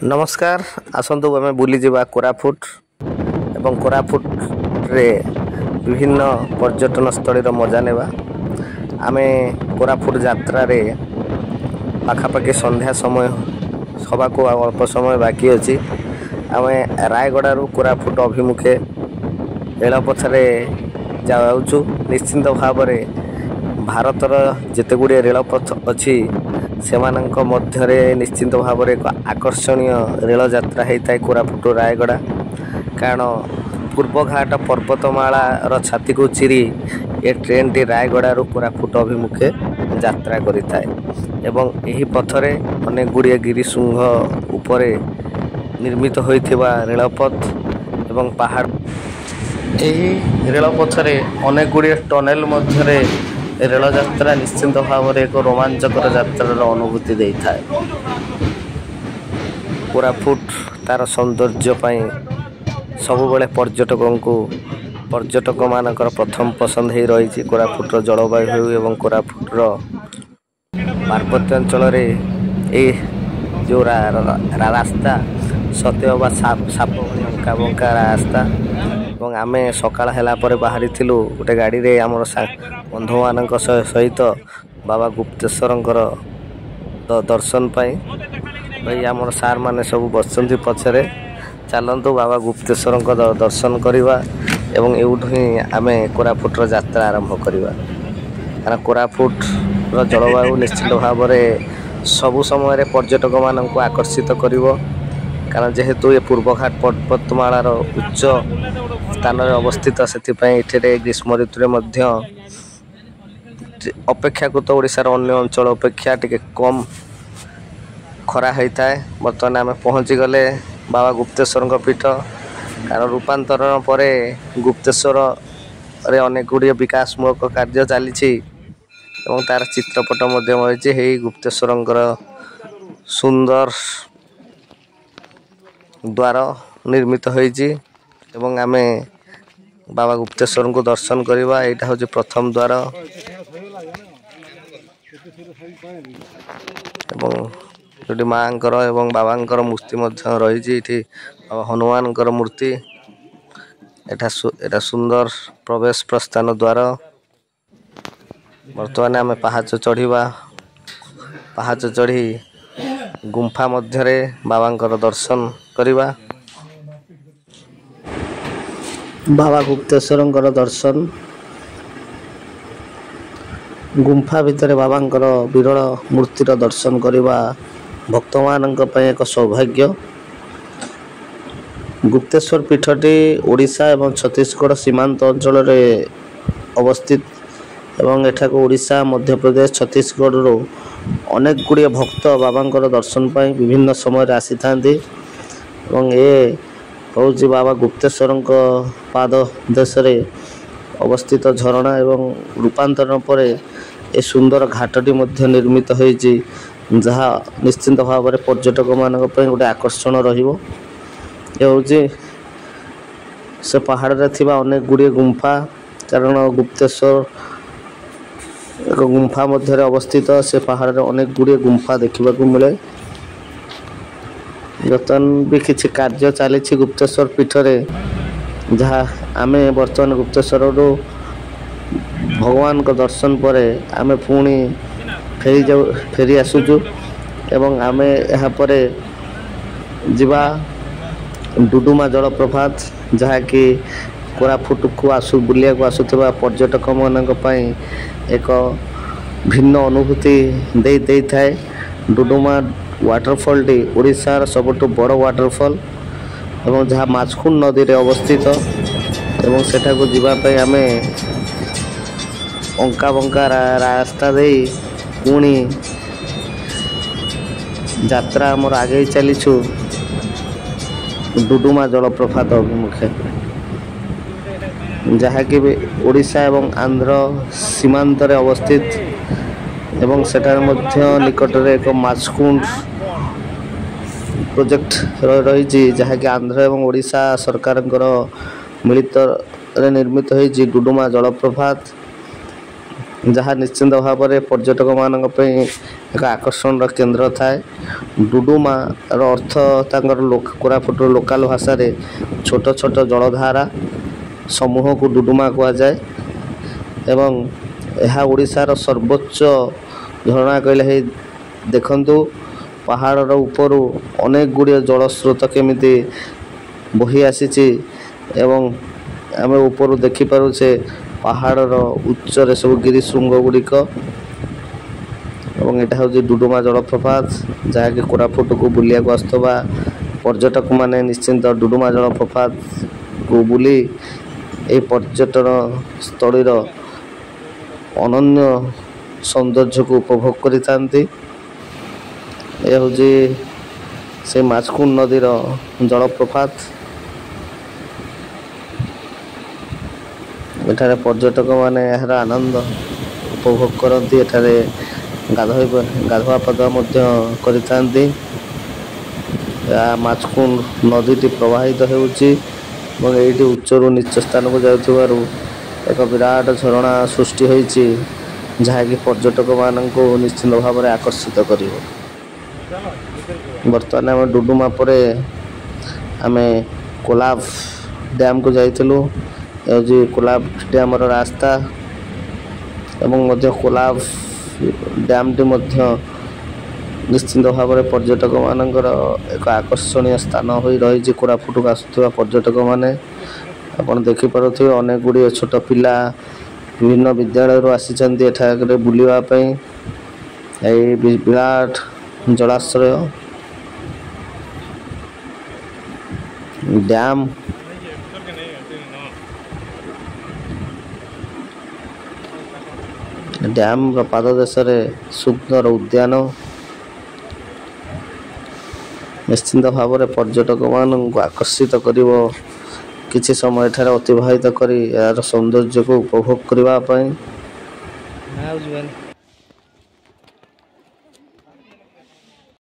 नमस्कार आसतु आम बुली जावा कोरापुट एवं कोरापुट रे विभिन्न पर्यटन स्थल मजा नेबा आमे कोरापुट यात्रा रे पाखापाखि संध्या समय सभा को अल्प समय बाकी अच्छी आम रायगड़ा कोरापुट अभिमुखे रेलपथरे जाऊँ निश्चिंत भाव भारतर जिते गुड़े रेलपथ अच्छी सेमानंक मध्यरे निश्चिंत भाव एक आकर्षणीय रेल यात्रा होता है कोरापुट रायगड़ा कारण पूर्वघाट पर्वतमाला छाती को चिरी ये ट्रेन टी रायगड़ा कोरापुट अभिमुखे यात्रा करिता है एवं यही पथरे अनेक गुड़िए गिरिशृंग उपरे निर्मित होइथिबा रेलपथ एवं पहाड़ यही रेलपथरे अनेक गुड़िए टनेल मध्यरे रेल यात्रा निश्चिंत भाव एक रोमांचकर यात्रार अनुभूति देता है। कोरापुट तार सौंदर्य सबुबले पर्यटक मानकर प्रथम पसंद हो रही कोरापुटर जलवायु एवं कोरापुटर पार्वत्यांचल जो रास्ता सत्यबा साप बंका बंका रास्ता और आम सकाळ ହେଲା ପରେ बाहरी गोटे गाड़ी रे आमर बंधु मान सहित बाबा गुप्तेश्वरंकर दर्शन पाई भाई आमर सार माने सब बसचंती पछरे चलतु बाबा गुप्तेश्वरंकर दर्शन करवा एवं एउठ ही आम कोरापुट यात्रा आरंभ करवा कारण कोरापुट जलवायु निश्चित भाव सबु समय पर्यटक मान आकर्षित करिवो कारण जेहेतु ये पूर्वघाट पर्वतमालार उच्च स्थान अवस्थित से ग्रीष्म ऋतु अपेक्षाकृत ओडिशार अन्य अंचल अपेक्षा टिके कम खरा होता है। बर्तमान आम पहुँची गले बाबा गुप्तेश्वर पीठ कारण रूपांतरण पर गुप्तेश्वर रे अनेक गुड़िए विकासमूलक कार्य चली तार चित्रपट रही गुप्तेश्वर सुंदर द्वार निर्मित होइछि एवं आमे बाबा गुप्तेश्वर को दर्शन करवा यहाँ हूँ प्रथम द्वार एवं जो माँ एवं बाबा मूर्ति रही हनुमान मूर्ति एटा सुंदर प्रवेश प्रस्थान द्वार बर्तमान आम पहाच चढ़ा पहाच चढ़ी गुंफा मध्यरे बाबा दर्शन करवा बाबा गुप्तेश्वर दर्शन गुंफा भितर बाबा विरल मूर्तिर दर्शन करवा भक्त मान एक सौभाग्य। गुप्तेश्वर पीठटी ओडिशा एवं छत्तीसगढ़ सीमांत अंचल अवस्थित एवं एठाको ओडिशा मध्य प्रदेश छत्तीसगढ़ अनेक गुड़िए भक्त बाबा दर्शन पाई विभिन्न समय आसी था ये हूँ बाबा गुप्तेश्वर पाद देश अवस्थित झरणा एवं रूपांतरण पर ए सुंदर घाटटी निर्मित होती जहाँ निश्चिंत भाव में पर्यटक मान गोटे आकर्षण रहिबो। ये हूँ से पहाड़ रे थिबा अनेक गुड़िए गुंफा कारण गुप्तेश्वर एक गुंफा मध्य अवस्थित से पहाड़ रे अनेक गुड़िए गुंफा देखा मिले। बर्तमान भी किसी कार्य चली गुप्तेश्वर पीठरे जहाँ आम बर्तमान गुप्तेश्वर भगवान को दर्शन पर आम पुणी फेरी आसुचु एवं आम यहाँ पर जीवा डुडुमा जलप्रपात जहाँकि कोरापुट को बुलिया को आसुवा पर्यटक मान एक भिन्न अनुभूति दे थाए। डुडुमा वाटरफॉल टी ओडिशार सबुठु बड़ वाटरफॉल एवं जहाँ माछकुंड नदी रे अवस्थित एवं सेठा को जीवाई आम अंका बंका रास्ता दे पुणी यात्रा आमर आगे चलीछु डुडुमा जलप्रपात अभिमुखे जहाँकि ओडिशा एवं आंध्र सीमांत रे अवस्थित एवं सेठार मध्य निकट रे एक माछकुंड प्रोजेक्ट रही जहाँकि आंध्र एवं ओडिशा सरकार मिलित निर्मित होती डुडुमा जलप्रपात जहाँ निश्चिंत भाव में पर्यटक मान एक आकर्षण केन्द्र थाए। डुडुमा अर्थ कोरापुट लोकल भाषा रे छोट छोट जलधारा समूह को डुडुमा कहुए एवं यह ओडिशार सर्वोच्च झरणा कहले देखंतु पहाड़ ऊपर अनेक गुड़िया जलस्रोत केमिति बही आसी एवं आम ऊपर देखिपे पहाड़र उच्चरे सब गिरिशृंग गुड़िक एवं यहाँ हूँ डुडुमा जलप्रपात जहाँकि कोरापुट को बुलिया को आसुवा पर्यटक माने निश्चिंत डुडुमा जलप्रपात को बुली ए पर्यटन स्थलीर अनन्य सौंदर्य को उपभोग करितांती। यह हूँ से माछकुंड नदीर जलप्रपात। एठारे पर्यटक माने यार आनंद उपभोग करती। एठारे गाधुआ पाधुआ करितांती। माछकुंड नदीटी प्रवाहित होउची और ये उच्चरू नीच स्थान को जाउथिबारु एक विराट झरणा सृष्टि होइची जहाँकि पर्यटक मान को निश्चित भाव में आकर्षित कर। बर्तमान आम डुडुमा पर आम कोलाब डैम को जाइलु। ये कोलाब डैम रास्ता एवं कोलाब डैम टी निश्चिंत भाव में पर्यटक मानकर एक आकर्षणीय स्थान हो रही। कोरापुट को आसुवा पर्यटक माने आपण देखिपे अनेक गुड़िए छोट पिला विभिन्न विद्यालय आसी एठाक बुलवाई। विराट जलाशय डैम डैम पाददेश सुंदर उद्यान निश्चिंत भाव में पर्यटक मान आकर्षित कर किसी समय एठार अतिवाहित कर यार सौंदर्य को उपभोग करने।